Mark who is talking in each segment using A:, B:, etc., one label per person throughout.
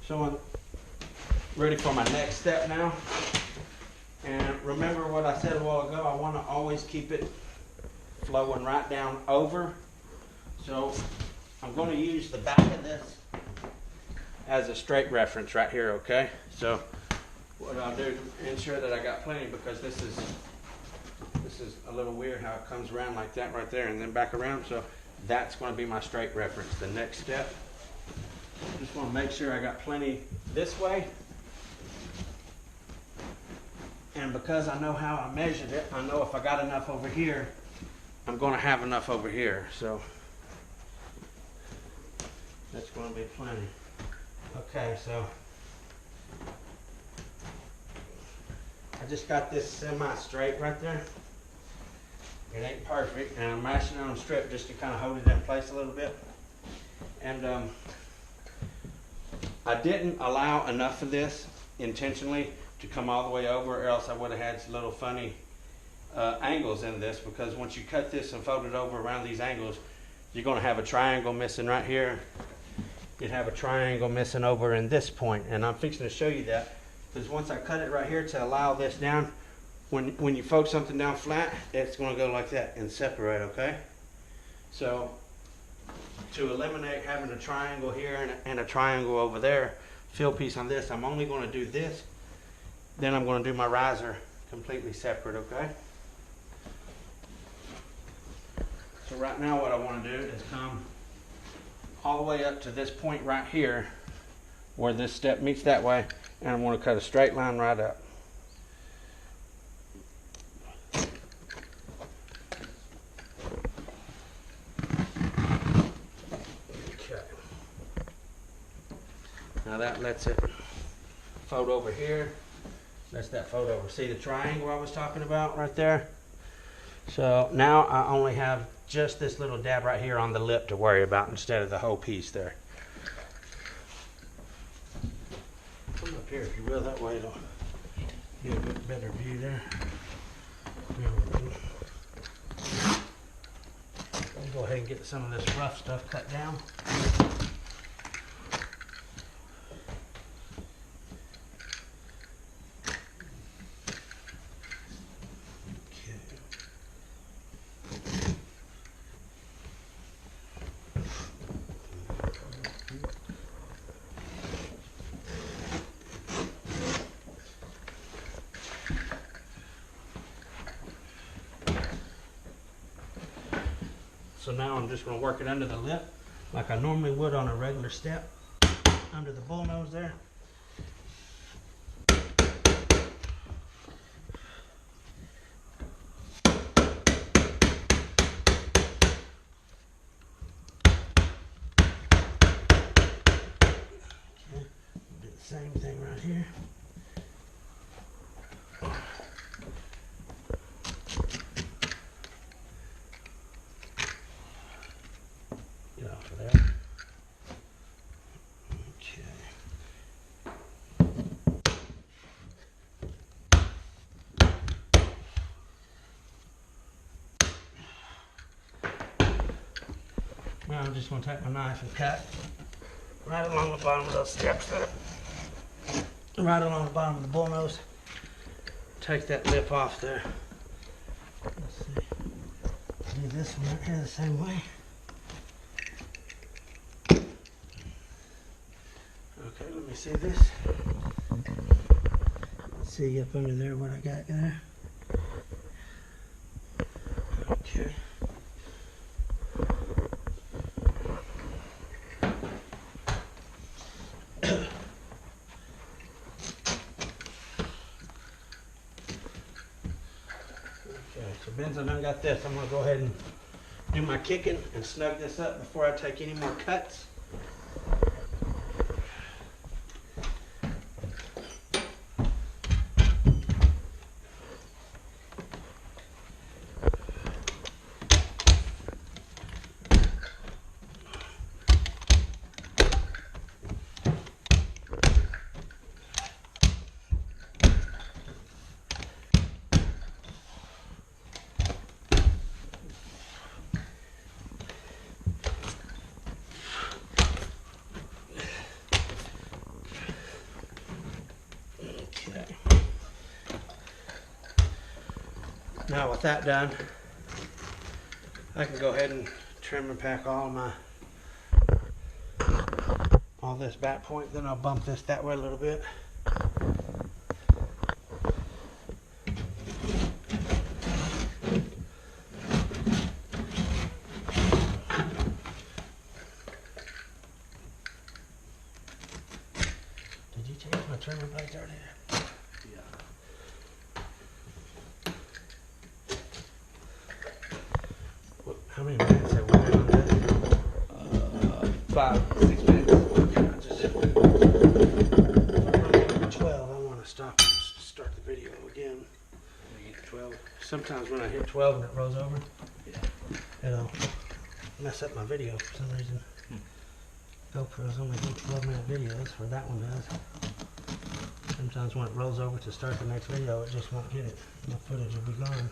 A: So I'm ready for my next step now. And remember what I said a while ago, I want to always keep it flowing right down over. So I'm going to use the back of this as a straight reference right here, okay? So what I'll do to ensure that I got plenty, because this is a little weird how it comes around like that right there and then back around. So that's going to be my straight reference. The next step, just want to make sure I got plenty this way. And because I know how I measured it, I know if I got enough over here, I'm going to have enough over here. So that's going to be plenty. Okay, so I just got this semi-straight right there. It ain't perfect, and I'm mashing it on a strip just to kind of hold it in place a little bit. And I didn't allow enough of this intentionally to come all the way over, or else I would have had some little funny angles in this, because once you cut this and fold it over around these angles, you're going to have a triangle missing right here. You'd have a triangle missing over in this point, and I'm fixing to show you that, because once I cut it right here to allow this down, when you fold something down flat, it's going to go like that and separate, okay? So to eliminate having a triangle here and a triangle over there, fill piece on this, I'm only going to do this, then I'm going to do my riser completely separate, okay? So right now what I want to do is come all the way up to this point right here where this step meets that way, and I want to cut a straight line right up. Okay. Now that lets it fold over here. Lets that fold over. See the triangle I was talking about right there? So now I only have just this little dab right here on the lip to worry about instead of the whole piece there. Come up here if you will, that way it'll get a bit better view there. I'll go ahead and get some of this rough stuff cut down. So now I'm just going to work it under the lip like I normally would on a regular step, under the bull nose there. Okay, do the same thing right here. Now I'm just going to take my knife and cut right along the bottom of those steps there. Right along the bottom of the bull nose. Take that lip off there. Let's see. Do this one right here the same way. Okay, let me see this. Let's see up under there what I got there. Okay. So Ben's I done got this. I'm going to go ahead and do my kicking and snug this up before I take any more cuts. Now with that done, I can go ahead and trim and pack all this back point. Then I'll bump this that way a little bit. Did you change my trimmer blades already? How many minutes have we been on this? 5, 6 minutes. 12. I want to stop and start the video again.
B: When you get to 12.
A: Sometimes when I hit 12 and it rolls over,
B: Yeah.
A: it'll mess up my video for some reason. GoPro's only do 12-minute videos, or that one does. Sometimes when it rolls over to start the next video, it just won't get it. My footage will be gone.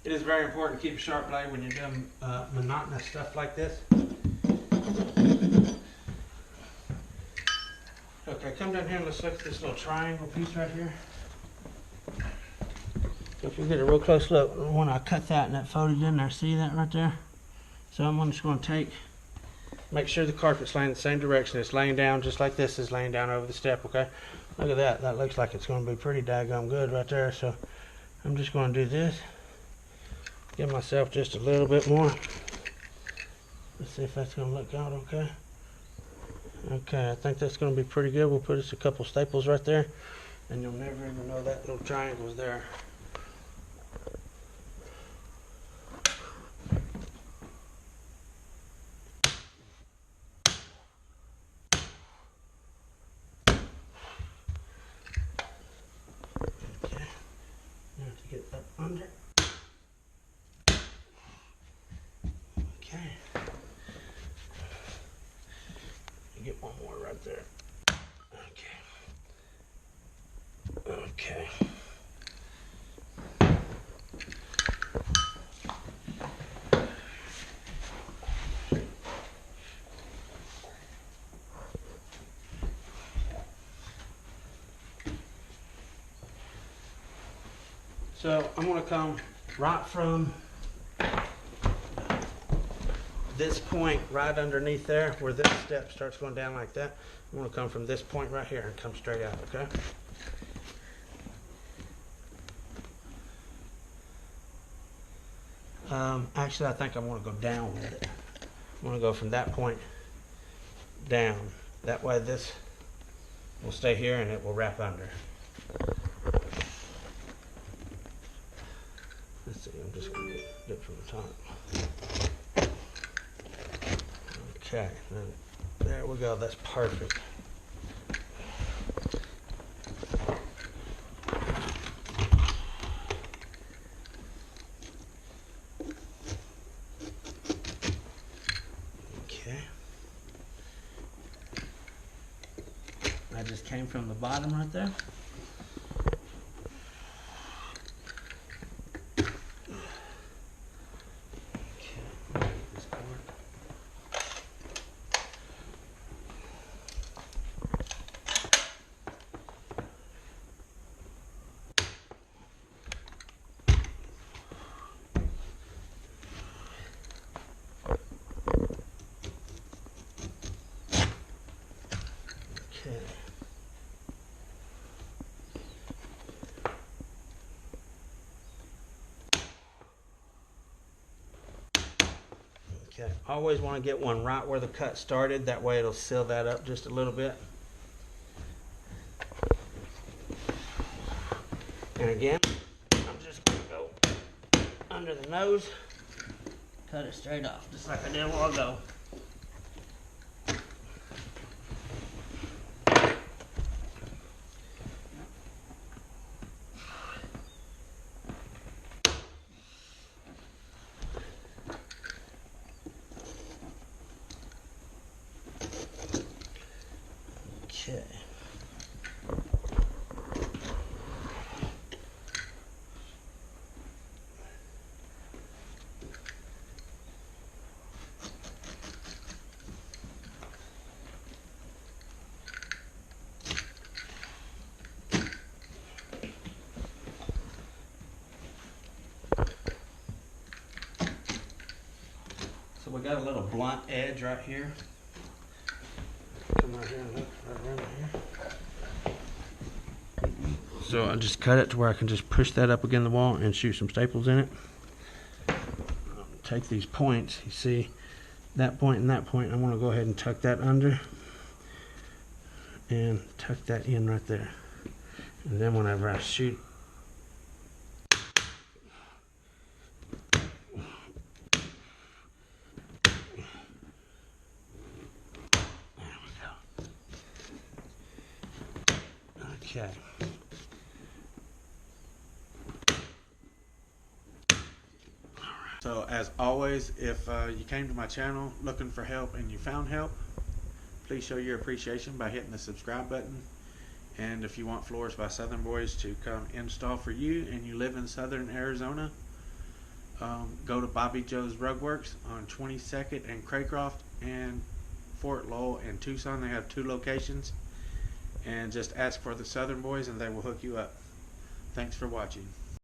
A: It is very important to keep a sharp blade when you're doing monotonous stuff like this. Okay, come down here and let's look at this little triangle piece right here. So if you get a real close look, when I cut that and that folded in there, see that right there? So I'm just going to make sure the carpet's laying the same direction. It's laying down just like this is laying down over the step, okay? Look at that. That looks like it's going to be pretty daggone good right there. So I'm just going to do this. Give myself just a little bit more. Let's see if that's going to look out okay. Okay, I think that's going to be pretty good. We'll put us a couple staples right there, and you'll never even know that little triangle's there. Okay, now to get up under. Okay. Get one more right there. Okay. Okay. So I'm going to come right from this point right underneath there where this step starts going down like that. I'm going to come from this point right here and come straight out, okay? Actually, I think I want to go down with it. I want to go from that point down. That way this will stay here and it will wrap under. Let's see, I'm just going to get it from the top. Okay, there we go, that's perfect. Okay. I just came from the bottom right there. Okay, always want to get one right where the cut started. That way it'll seal that up just a little bit. And again, I'm just going to go under the nose, cut it straight off, just like I did a while ago. Okay. So we got a little blunt edge right here. Come right here and look right around here. So I just cut it to where I can just push that up against the wall and shoot some staples in it. Take these points, you see that point and that point, I want to go ahead and tuck that under and tuck that in right there. And then whenever I shoot, okay.
C: So as always, if you came to my channel looking for help and you found help, please show your appreciation by hitting the subscribe button. And if you want Floors by Southern Boys to come install for you and you live in Southern Arizona, go to Bobby Joe's Rug Works on 22nd and Craycroft and Fort Lowell and Tucson. They have 2 locations. And just ask for the Southern Boys and they will hook you up. Thanks for watching.